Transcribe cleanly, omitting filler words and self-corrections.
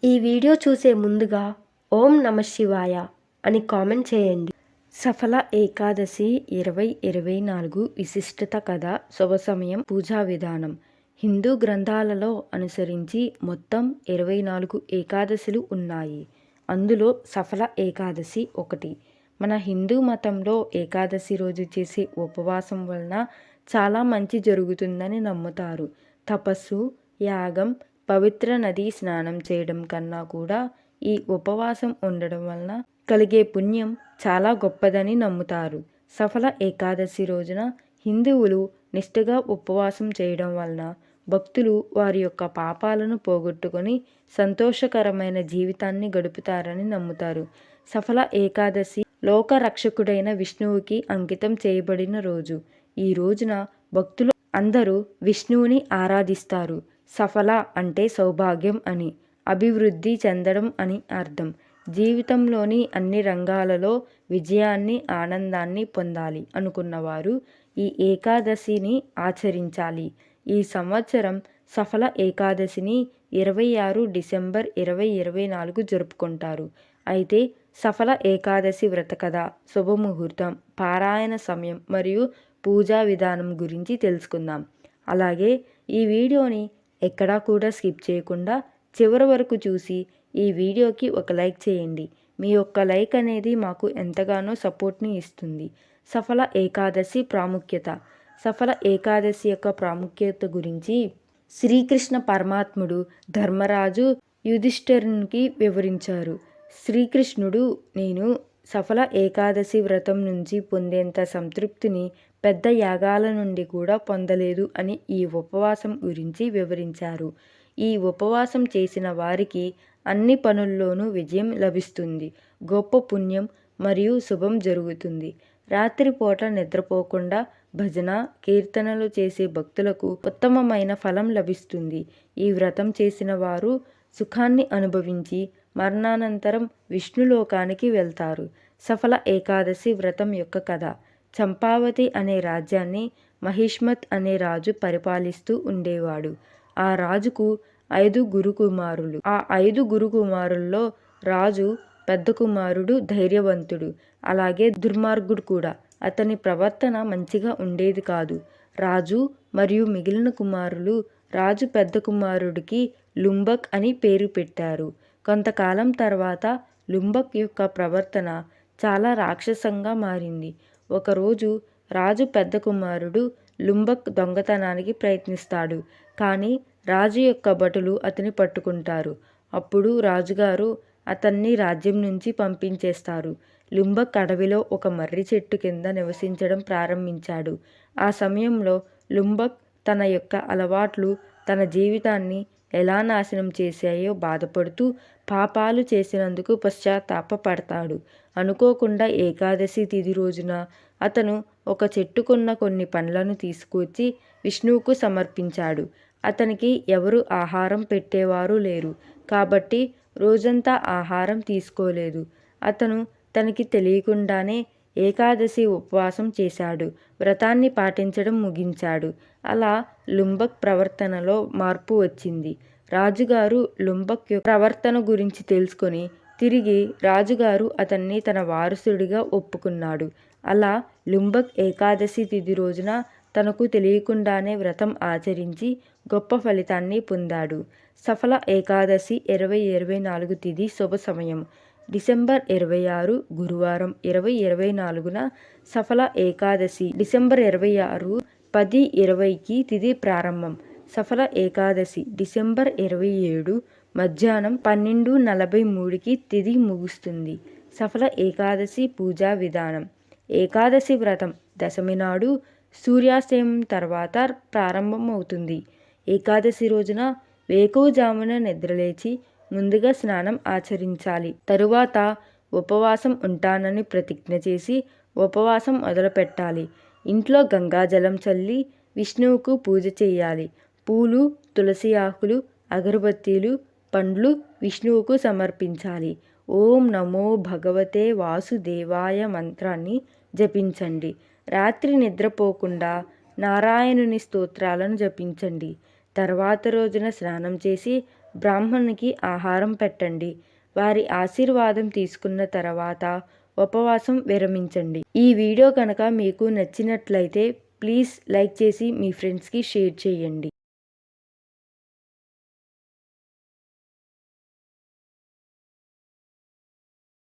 ఈ వీడియో చూసే ముందుగా ఓం నమః శివాయ అని కామెంట్ చేయండి. సఫల ఏకాదశి 2024 విశిష్టత కథ, శుభ సమయం, పూజా విధానం. హిందూ గ్రంథాలలో అనుసరించి మొత్తం 24 ఏకాదశులు ఉన్నాయి. అందులో సఫల ఏకాదశి ఒకటి. మన హిందూ మతంలో ఏకాదశి రోజు చేసే ఉపవాసం వలన చాలా మంచి జరుగుతుందని నమ్ముతారు. తపస్సు, యాగం, పవిత్ర నదీ స్నానం చేయడం కన్నా కూడా ఈ ఉపవాసం ఉండడం వలన కలిగే పుణ్యం చాలా గొప్పదని నమ్ముతారు. సఫల ఏకాదశి రోజున హిందువులు నిష్ఠగా ఉపవాసం చేయడం వలన భక్తులు వారి యొక్క పాపాలను పోగొట్టుకొని సంతోషకరమైన జీవితాన్ని గడుపుతారని నమ్ముతారు. సఫల ఏకాదశి లోక రక్షకుడైన విష్ణువుకి అంకితం చేయబడిన రోజు. ఈ రోజున భక్తులు అందరూ విష్ణువుని ఆరాధిస్తారు. సఫల అంటే సౌభాగ్యం అని, అభివృద్ధి చెందడం అని అర్థం. జీవితంలోని అన్ని రంగాలలో విజయాన్ని, ఆనందాన్ని పొందాలి అనుకున్నవారు ఈ ఏకాదశిని ఆచరించాలి. ఈ సంవత్సరం సఫల ఏకాదశిని 26 డిసెంబర్ 2024 జరుపుకుంటారు. అయితే సఫల ఏకాదశి వ్రత కథ, శుభముహూర్తం, పారాయణ సమయం మరియు పూజా విధానం గురించి తెలుసుకుందాం. అలాగే ఈ వీడియోని ఎక్కడా కూడా స్కిప్ చేయకుండా చివరి వరకు చూసి ఈ వీడియోకి ఒక లైక్ చేయండి. మీ యొక్క లైక్ అనేది మాకు ఎంతగానో సపోర్ట్ని ఇస్తుంది. సఫల ఏకాదశి ప్రాముఖ్యత. సఫల ఏకాదశి యొక్క ప్రాముఖ్యత గురించి శ్రీకృష్ణ పరమాత్ముడు ధర్మరాజు యుధిష్ఠిరునికి వివరించారు. శ్రీకృష్ణుడు, నేను సఫల ఏకాదశి వ్రతం నుంచి పొందేంత సంతృప్తిని పెద్ద యాగాల నుండి కూడా పొందలేదు అని ఈ ఉపవాసం గురించి వివరించారు. ఈ ఉపవాసం చేసిన వారికి అన్ని పనుల్లోనూ విజయం లభిస్తుంది, గొప్ప పుణ్యం మరియు శుభం జరుగుతుంది. రాత్రిపూట నిద్రపోకుండా భజన, కీర్తనలు చేసే భక్తులకు ఉత్తమమైన ఫలం లభిస్తుంది. ఈ వ్రతం చేసిన వారు సుఖాన్ని అనుభవించి మరణానంతరం విష్ణులోకానికి వెళ్తారు. సఫల ఏకాదశి వ్రతం యొక్క కథ. చంపావతి అనే రాజ్యాన్ని మహిష్మత్ అనే రాజు పరిపాలిస్తూ ఉండేవాడు. ఆ రాజుకు 5 గురుకుమారులు. ఆ 5 గురుకుమారుల్లో రాజు పెద్ద కుమారుడు ధైర్యవంతుడు, అలాగే దుర్మార్గుడు కూడా. అతని ప్రవర్తన మంచిగా ఉండేది కాదు. రాజు మరియు మిగిలిన కుమారులు రాజు పెద్ద కుమారుడికి లుంబక్ అని పేరు పెట్టారు. కొంతకాలం తర్వాత లుంబక్ యొక్క ప్రవర్తన చాలా రాక్షసంగా మారింది. ఒకరోజు రాజు పెద్ద కుమారుడు లుంబక్ దొంగతనానికి ప్రయత్నిస్తాడు. కానీ రాజు యొక్క భటులు అతని పట్టుకుంటారు. అప్పుడు రాజుగారు అతన్ని రాజ్యం నుంచి పంపించేస్తారు. లుంబక్ అడవిలో ఒక మర్రి చెట్టు కింద నివసించడం ప్రారంభించాడు. ఆ సమయంలో లుంబక్ తన యొక్క అలవాట్లు తన జీవితాన్ని ఎలా నాశనం చేశాయో బాధపడుతూ పాపాలు చేసినందుకు పశ్చాత్తాపపడతాడు. అనుకోకుండా ఏకాదశి తిథి రోజున అతను ఒక చెట్టుకున్న కొన్ని పండ్లను తీసుకొచ్చి విష్ణువుకు సమర్పించాడు. అతనికి ఎవరు ఆహారం పెట్టేవారు లేరు కాబట్టి రోజంతా ఆహారం తీసుకోలేదు. అతను తనకి తెలియకుండానే ఏకాదశి ఉపవాసం చేశాడు. వ్రతాన్ని పాటించడం ముగించాడు. అలా లుంబక్ ప్రవర్తనలో మార్పు వచ్చింది. రాజుగారు లుంబక్ యొక్క ప్రవర్తన గురించి తెలుసుకొని తిరిగి రాజుగారు అతన్ని తన వారసుడిగా ఒప్పుకున్నాడు. అలా లుంబక్ ఏకాదశి తిథి రోజున తనకు తెలియకుండానే వ్రతం ఆచరించి గొప్ప ఫలితాన్ని పొందాడు. సఫల ఏకాదశి 2024 తిథి, శుభ సమయం డిసెంబర్ 26 గురువారం 2024న సఫల ఏకాదశి. డిసెంబర్ 26 10:20కి తిథి ప్రారంభం. సఫల ఏకాదశి డిసెంబర్ 27 మధ్యాహ్నం 12:43కి తిథి ముగుస్తుంది. సఫల ఏకాదశి పూజా విధానం. ఏకాదశి వ్రతం దశమి నాడు సూర్యాస్తమయం తర్వాత ప్రారంభమవుతుంది. ఏకాదశి రోజున వేకువజామున నిద్రలేచి ముందుగా స్నానం ఆచరించాలి. తరువాత ఉపవాసం ఉంటానని ప్రతిజ్ఞ చేసి ఉపవాసం మొదలుపెట్టాలి. ఇంట్లో గంగాజలం చల్లి విష్ణువుకు పూజ చేయాలి. పూలు, తులసి ఆకులు, అగరబత్తీలు, పండ్లు విష్ణువుకు సమర్పించాలి. ఓం నమో భగవతే వాసుదేవాయ మంత్రాన్ని జపించండి. రాత్రి నిద్రపోకుండా నారాయణుని స్తోత్రాలను జపించండి. తర్వాత రోజున స్నానం చేసి బ్రాహ్మణునికి ఆహారం పెట్టండి. వారి ఆశీర్వాదం తీసుకున్న తర్వాత ఉపవాసం విరమించండి. ఈ వీడియో కనుక మీకు నచ్చినట్లయితే ప్లీజ్ లైక్ చేసి మీ ఫ్రెండ్స్కి షేర్ చేయండి.